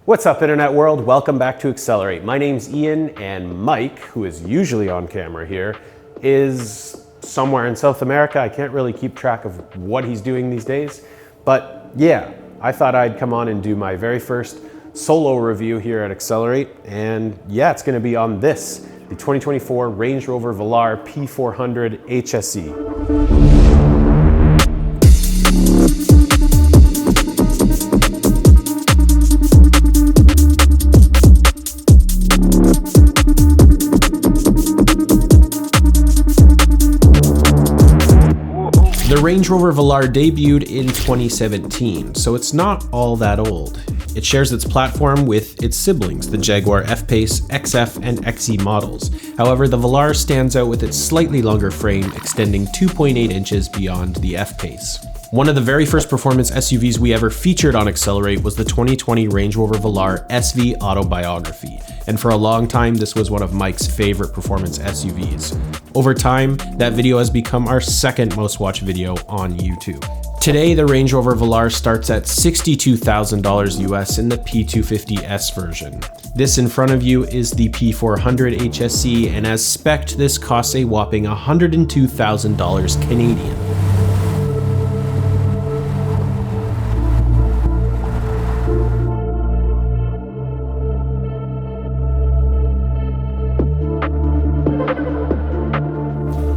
What's up, internet world? Welcome back to Accelerate. My name's Ian, and Mike, who is usually on camera here, is somewhere in South America. I can't really keep track of what he's doing these days, but yeah, I thought I'd come on and do my very first solo review here at Accelerate, and yeah, it's gonna be on this, the 2024 Range Rover Velar P400 HSE. The Range Rover Velar debuted in 2017, so it's not all that old. It shares its platform with its siblings, the Jaguar F-Pace, XF, and XE models. However, the Velar stands out with its slightly longer frame, extending 2.8 inches beyond the F-Pace. One of the very first performance SUVs we ever featured on Accelerate was the 2020 Range Rover Velar SV Autobiography, and for a long time this was one of Mike's favorite performance SUVs. Over time, that video has become our second most watched video on YouTube. Today, the Range Rover Velar starts at $62,000 US in the P250S version. This in front of you is the P400 HSE, and as spec'd, this costs a whopping $102,000 Canadian.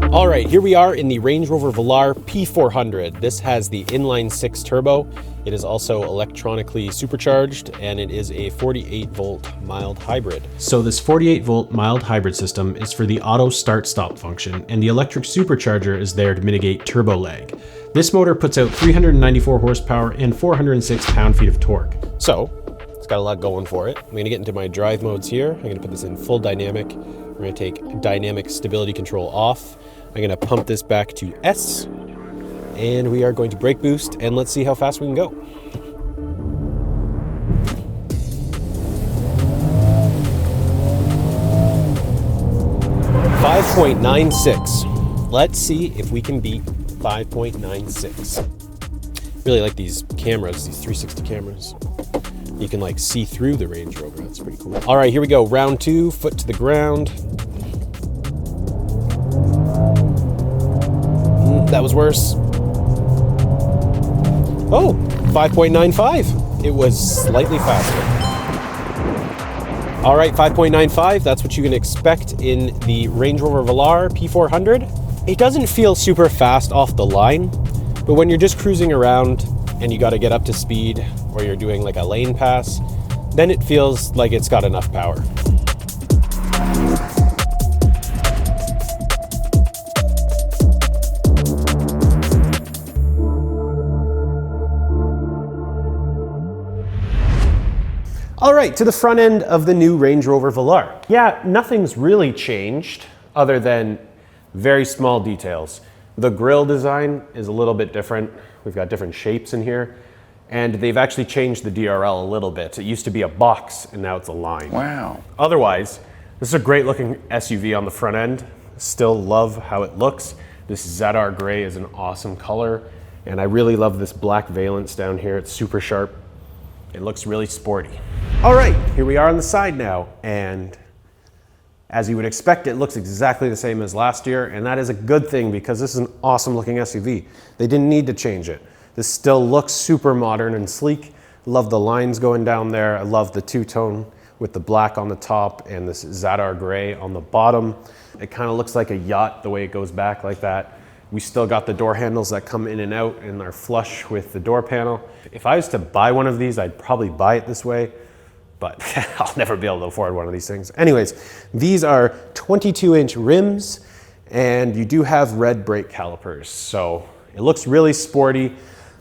All right, here we are in the Range Rover Velar P400. This has the Inline 6 turbo. It is also electronically supercharged, and it is a 48-volt mild hybrid. So this 48-volt mild hybrid system is for the auto start-stop function, and the electric supercharger is there to mitigate turbo lag. This motor puts out 394 horsepower and 406 pound-feet of torque. So it's got a lot going for it. I'm gonna get into my drive modes here. I'm gonna put this in full dynamic. We're gonna take dynamic stability control off. I'm gonna pump this back to S, and we are going to brake boost, and let's see how fast we can go. .96. Let's see if we can beat 5.96. Really like these cameras, these 360 cameras. You can like see through the Range Rover, that's pretty cool. All right, here we go, round two, foot to the ground. That was worse. Oh, 5.95. It was slightly faster. All right, 5.95, that's what you can expect in the Range Rover Velar P400. It doesn't feel super fast off the line, but when you're just cruising around and you gotta get up to speed, or you're doing like a lane pass, then it feels like it's got enough power. All right, to the front end of the new Range Rover Velar. Yeah, nothing's really changed other than very small details. The grille design is a little bit different. We've got different shapes in here, and they've actually changed the DRL a little bit. It used to be a box, and now it's a line. Wow. Otherwise, this is a great looking SUV on the front end. Still love how it looks. This Zadar gray is an awesome color, and I really love this black valance down here. It's super sharp. It looks really sporty. All right, here we are on the side now, and as you would expect, it looks exactly the same as last year, and that is a good thing because this is an awesome looking SUV. They didn't need to change it. This still looks super modern and sleek. Love the lines going down there. I love the two-tone with the black on the top and this Zadar gray on the bottom. It kind of looks like a yacht the way it goes back like that. We still got the door handles that come in and out and are flush with the door panel. If I was to buy one of these, I'd probably buy it this way, but I'll never be able to afford one of these things. Anyways, these are 22-inch rims, and you do have red brake calipers, so it looks really sporty.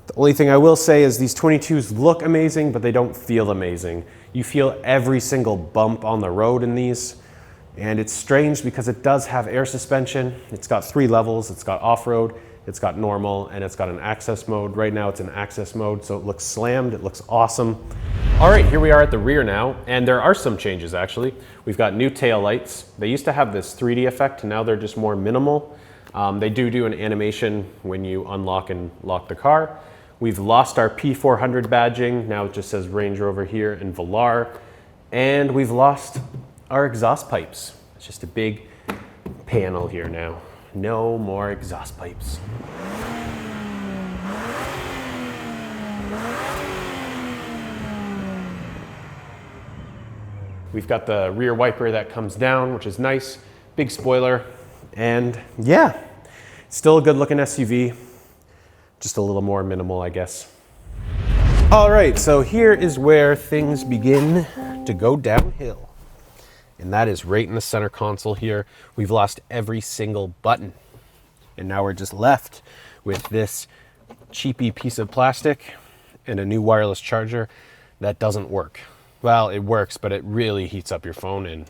The only thing I will say is these 22s look amazing, but they don't feel amazing. You feel every single bump on the road in these. And it's strange because it does have air suspension. It's got 3 levels. It's got off-road, it's got normal, and it's got an access mode. Right now it's in access mode, so it looks slammed. It looks awesome. All right, here we are at the rear now, and there are some changes actually. We've got new tail lights. They used to have this 3D effect, now they're just more minimal. They do an animation when you unlock and lock the car. We've lost our P400 badging. Now it just says Range Rover here and Velar. And we've lost our exhaust pipes. It's just a big panel here now. No more exhaust pipes. We've got the rear wiper that comes down, which is nice. Big spoiler. And yeah, still a good looking SUV. Just a little more minimal, I guess. All right, so here is where things begin to go downhill. And that is right in the center console here. We've lost every single button. And now we're just left with this cheapy piece of plastic and a new wireless charger that doesn't work. Well, it works, but it really heats up your phone, and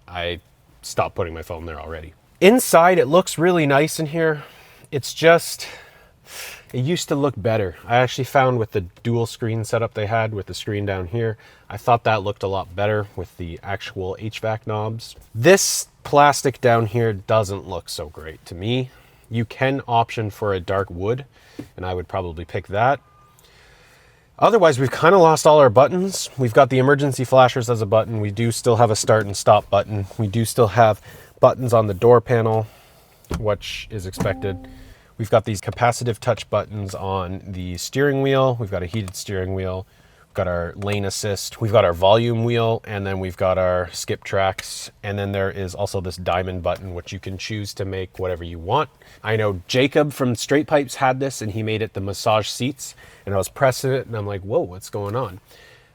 I stopped putting my phone there already. Inside, it looks really nice in here. It's just, it used to look better. I actually found with the dual screen setup they had with the screen down here, I thought that looked a lot better with the actual HVAC knobs. This plastic down here doesn't look so great to me. You can option for a dark wood, and I would probably pick that. Otherwise, we've kind of lost all our buttons. We've got the emergency flashers as a button. We do still have a start and stop button. We do still have buttons on the door panel, which is expected. We've got these capacitive touch buttons on the steering wheel. We've got a heated steering wheel. We've got our lane assist. We've got our volume wheel, and then we've got our skip tracks. And then there is also this diamond button, which you can choose to make whatever you want. I know Jacob from Straight Pipes had this, and he made it the massage seats. And I was pressing it, and I'm like, whoa, what's going on?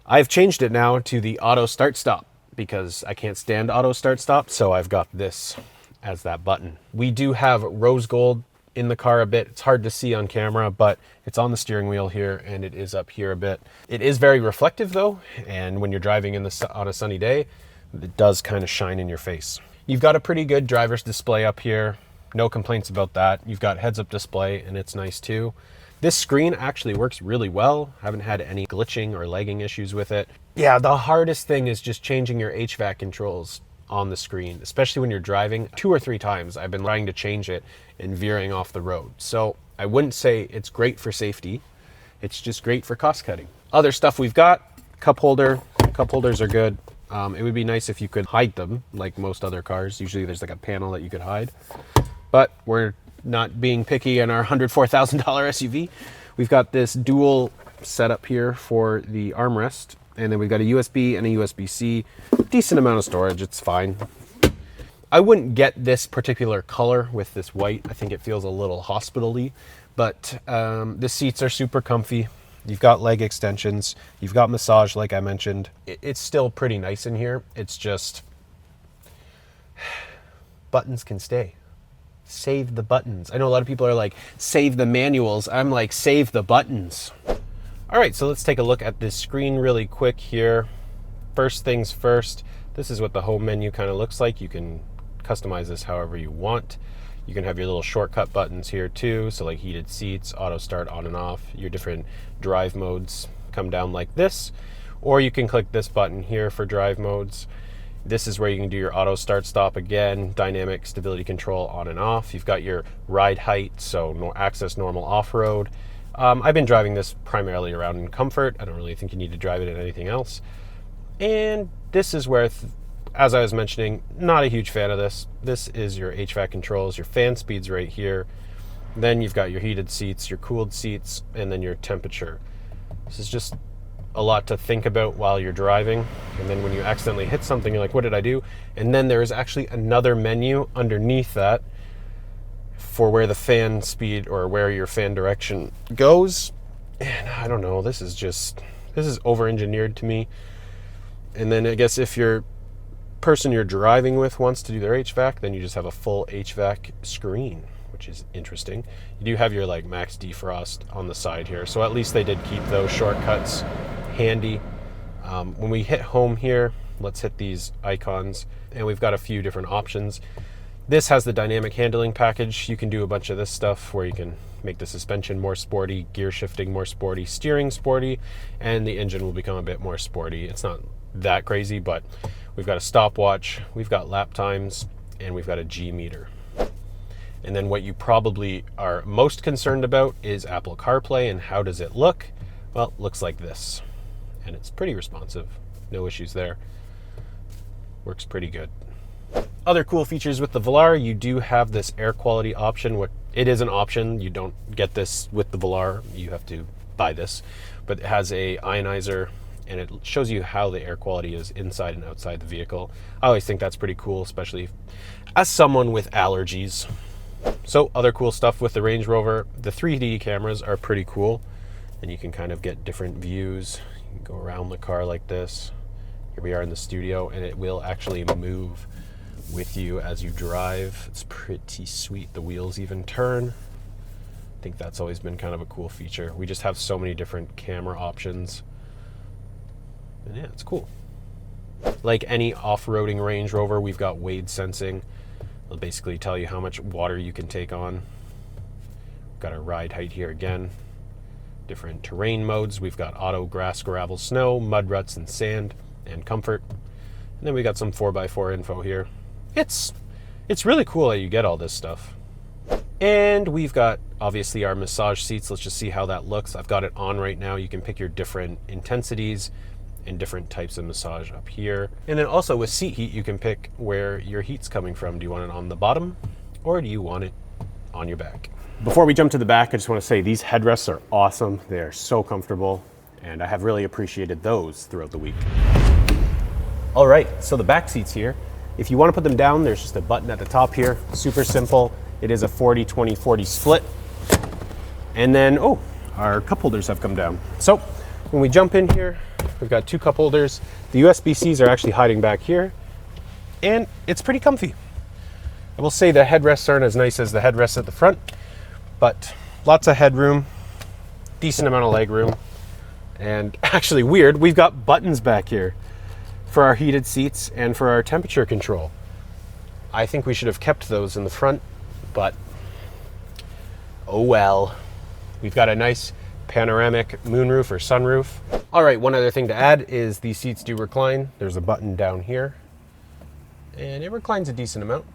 I've changed it now to the auto start stop because I can't stand auto start stop. So I've got this as that button. We do have rose gold in the car a bit. It's hard to see on camera, but it's on the steering wheel here, and it is up here a bit. It is very reflective though, and when you're driving on a sunny day, it does kind of shine in your face. You've got a pretty good driver's display up here. No complaints about that. You've got heads-up display, and it's nice too. This screen actually works really well. I haven't had any glitching or lagging issues with it. Yeah, the hardest thing is just changing your HVAC controls on the screen, especially when you're driving. 2 or 3 times I've been trying to change it and veering off the road. So I wouldn't say it's great for safety. It's just great for cost cutting. Other stuff we've got, cup holder. Cup holders are good. It would be nice if you could hide them like most other cars. Usually there's like a panel that you could hide, but we're not being picky in our $104,000 SUV. We've got this dual setup here for the armrest, and then we've got a USB and a USB-C. Decent amount of storage, it's fine. I wouldn't get this particular color with this white. I think it feels a little hospital-y, but the seats are super comfy. You've got leg extensions. You've got massage, like I mentioned. It's still pretty nice in here. It's just, buttons can stay. Save the buttons. I know a lot of people are like, save the manuals. I'm like, save the buttons. All right, so let's take a look at this screen really quick here. First things first, this is what the home menu kind of looks like. You can customize this however you want. You can have your little shortcut buttons here too. So like heated seats, auto start on and off, your different drive modes come down like this, or you can click this button here for drive modes. This is where you can do your auto start stop again, dynamic stability control on and off. You've got your ride height, so no access normal off-road. I've been driving this primarily around in comfort. I don't really think you need to drive it in anything else. And this is where, as I was mentioning, not a huge fan of this. This is your HVAC controls, your fan speeds right here. Then you've got your heated seats, your cooled seats, and then your temperature. This is just a lot to think about while you're driving. And then when you accidentally hit something, you're like, what did I do? And then there is actually another menu underneath that for where the fan speed or where your fan direction goes. And I don't know, this is over-engineered to me. And then I guess if your person you're driving with wants to do their HVAC, then you just have a full HVAC screen, which is interesting. You do have your like max defrost on the side here, so at least they did keep those shortcuts handy. When we hit home here, let's hit these icons, and we've got a few different options. This has the dynamic handling package. You can do a bunch of this stuff where you can make the suspension more sporty, gear shifting more sporty, steering sporty, and the engine will become a bit more sporty. It's not that crazy, but we've got a stopwatch, we've got lap times, and we've got a G meter. And then what you probably are most concerned about is Apple CarPlay and how does it look? Well, it looks like this. And it's pretty responsive. No issues there. Works pretty good. Other cool features with the Velar, you do have this air quality option. It is an option. You don't get this with the Velar. You have to buy this. But it has a ionizer, and it shows you how the air quality is inside and outside the vehicle. I always think that's pretty cool, especially as someone with allergies. So other cool stuff with the Range Rover, the 3D cameras are pretty cool, and you can kind of get different views. You can go around the car like this. Here we are in the studio, and it will actually move with you as you drive. It's pretty sweet. The wheels even turn. I think that's always been kind of a cool feature. We just have so many different camera options. And yeah, it's cool. Like any off-roading Range Rover, we've got wade sensing. It'll basically tell you how much water you can take on. We've got our ride height here again. Different terrain modes. We've got auto, grass, gravel, snow, mud ruts, and sand, and comfort. And then we got some 4x4 info here. It's really cool that you get all this stuff. And we've got obviously our massage seats. Let's just see how that looks. I've got it on right now. You can pick your different intensities and different types of massage up here. And then also with seat heat, you can pick where your heat's coming from. Do you want it on the bottom or do you want it on your back? Before we jump to the back, I just want to say these headrests are awesome. They are so comfortable, and I have really appreciated those throughout the week. All right, so the back seats here, if you want to put them down, there's just a button at the top here. Super simple. It is a 40-20-40 split. And then, our cup holders have come down. So when we jump in here, we've got two cup holders. The USB-Cs are actually hiding back here, and it's pretty comfy. I will say the headrests aren't as nice as the headrests at the front, but lots of headroom, decent amount of leg room, and actually weird, we've got buttons back here for our heated seats and for our temperature control. I think we should have kept those in the front, but oh well. We've got a nice panoramic moonroof or sunroof. All right, one other thing to add is these seats do recline. There's a button down here, and it reclines a decent amount.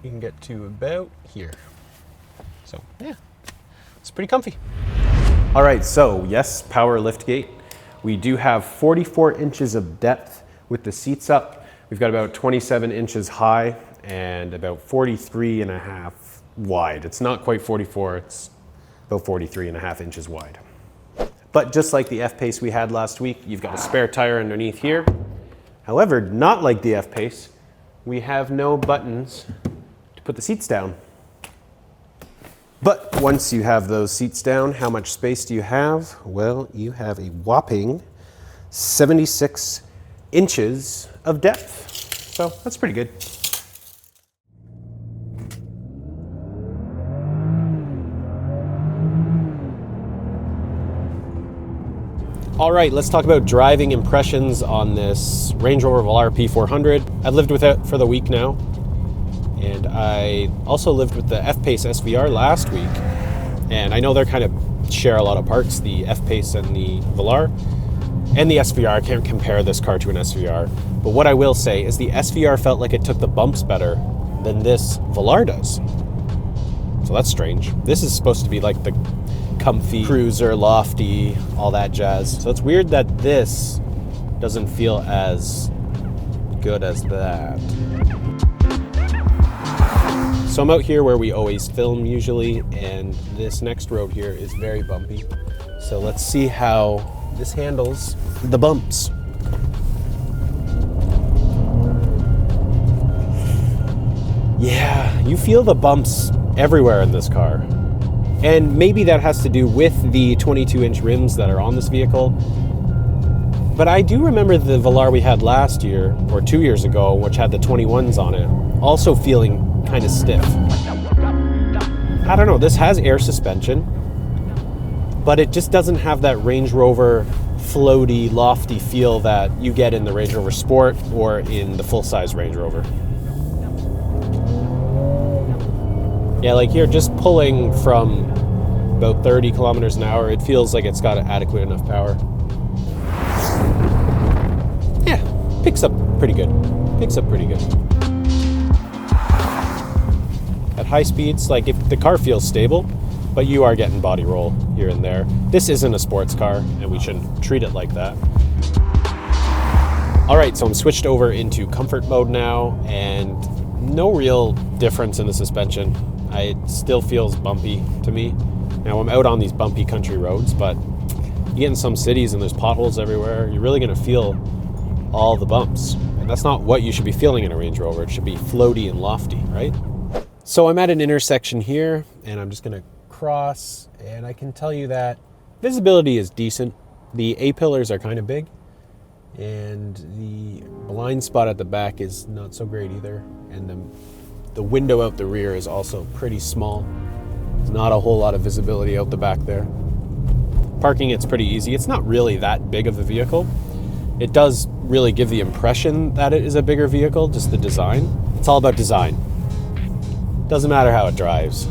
You can get to about here. So yeah, it's pretty comfy. All right, so yes, power liftgate. We do have 44 inches of depth with the seats up. We've got about 27 inches high and about 43 and a half wide. It's not quite 44, it's about 43 and a half inches wide. But just like the F-Pace we had last week, you've got a spare tire underneath here. However, not like the F-Pace, we have no buttons to put the seats down. But once you have those seats down, how much space do you have? Well, you have a whopping 76 inches of depth. So that's pretty good. All right, let's talk about driving impressions on this Range Rover Velar P400. I've lived with it for the week now, and I also lived with the F-Pace SVR last week, and I know they're kind of share a lot of parts, the F-Pace and the Velar. And the SVR, I can't compare this car to an SVR, but what I will say is the SVR felt like it took the bumps better than this Velar does. So that's strange. This is supposed to be like the comfy, cruiser, lofty, all that jazz. So it's weird that this doesn't feel as good as that. So I'm out here where we always film usually, and this next road here is very bumpy. So let's see how this handles the bumps. Yeah, you feel the bumps everywhere in this car. And maybe that has to do with the 22-inch rims that are on this vehicle. But I do remember the Velar we had last year, or 2 years ago, which had the 21s on it, also feeling kind of stiff. I don't know, this has air suspension, but it just doesn't have that Range Rover floaty, lofty feel that you get in the Range Rover Sport or in the full-size Range Rover. Yeah, like here, just pulling from about 30 kilometers an hour, it feels like it's got adequate enough power. Yeah, picks up pretty good. Picks up pretty good. At high speeds. Like, if the car feels stable, but you are getting body roll here and there. This isn't a sports car, and we shouldn't treat it like that. All right, so I'm switched over into comfort mode now, and no real difference in the suspension. It still feels bumpy to me. Now, I'm out on these bumpy country roads, but you get in some cities and there's potholes everywhere, you're really gonna feel all the bumps. And that's not what you should be feeling in a Range Rover. It should be floaty and lofty, right? So I'm at an intersection here, and I'm just gonna cross, and I can tell you that visibility is decent. The A-pillars are kind of big, and the blind spot at the back is not so great either. And the window out the rear is also pretty small. There's not a whole lot of visibility out the back there. Parking, it's pretty easy. It's not really that big of a vehicle. It does really give the impression that it is a bigger vehicle, just the design. It's all about design. Doesn't matter how it drives.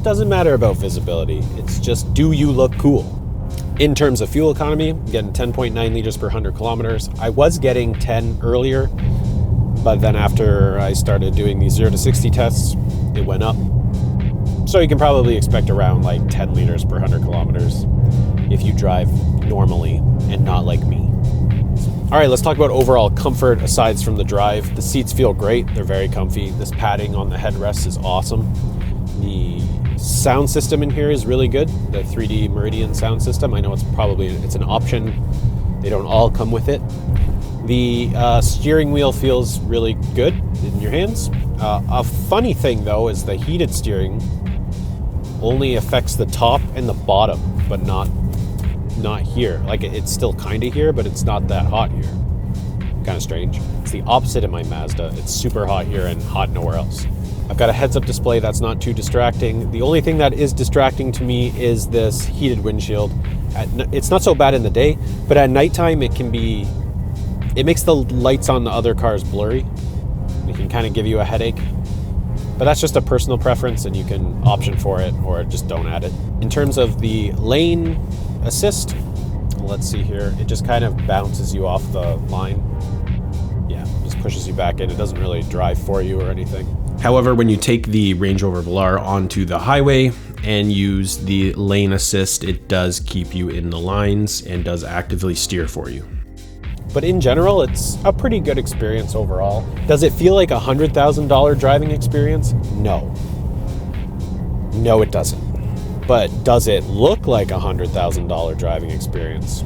Doesn't matter about visibility. It's just, do you look cool? In terms of fuel economy, I'm getting 10.9 liters per 100 kilometers. I was getting 10 earlier, but then after I started doing these 0 to 60 tests, it went up. So you can probably expect around like 10 liters per 100 kilometers if you drive normally and not like me. All right, let's talk about overall comfort aside from the drive. The seats feel great. They're very comfy. This padding on the headrest is awesome. The sound system in here is really good. The 3D Meridian sound system. I know it's an option. They don't all come with it. The steering wheel feels really good in your hands. A funny thing though is the heated steering only affects the top and the bottom, but not here. Like, it's still kind of here, but it's not that hot here. Kind of strange. It's the opposite in my Mazda. It's super hot here and hot nowhere else. I've got a heads-up display that's not too distracting. The only thing that is distracting to me is this heated windshield. It's not so bad in the day, but at nighttime it makes the lights on the other cars blurry. It can kind of give you a headache. But that's just a personal preference, and you can option for it or just don't add it. In terms of the lane assist, let's see here. It just kind of bounces you off the line. Yeah, just pushes you back in. It doesn't really drive for you or anything. However, when you take the Range Rover Velar onto the highway and use the lane assist, it does keep you in the lines and does actively steer for you. But in general, it's a pretty good experience overall. Does it feel like a $100,000 driving experience? No. No, it doesn't. But does it look like a $100,000 driving experience?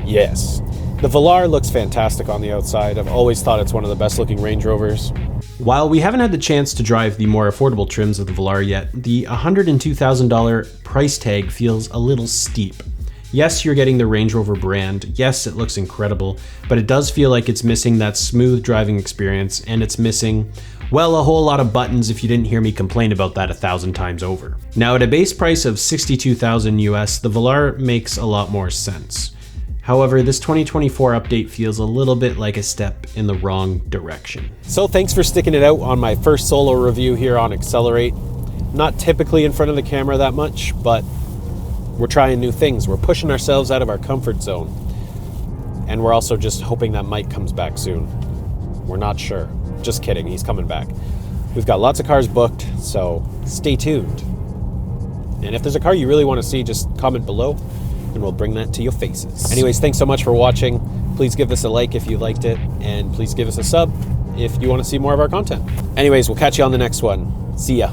Yes. The Velar looks fantastic on the outside. I've always thought it's one of the best looking Range Rovers. While we haven't had the chance to drive the more affordable trims of the Velar yet, the $102,000 price tag feels a little steep. Yes, you're getting the Range Rover brand. Yes, it looks incredible, but it does feel like it's missing that smooth driving experience, and it's missing, well, a whole lot of buttons if you didn't hear me complain about that 1,000 times over. Now, at a base price of $62,000 US, the Velar makes a lot more sense. However, this 2024 update feels a little bit like a step in the wrong direction. So thanks for sticking it out on my first solo review here on Accelerate. Not typically in front of the camera that much, but we're trying new things. We're pushing ourselves out of our comfort zone. And we're also just hoping that Mike comes back soon. We're not sure. Just kidding, he's coming back. We've got lots of cars booked, so stay tuned. And if there's a car you really want to see, just comment below and we'll bring that to your faces. Anyways, thanks so much for watching. Please give this a like if you liked it, and please give us a sub if you want to see more of our content. Anyways, we'll catch you on the next one. See ya.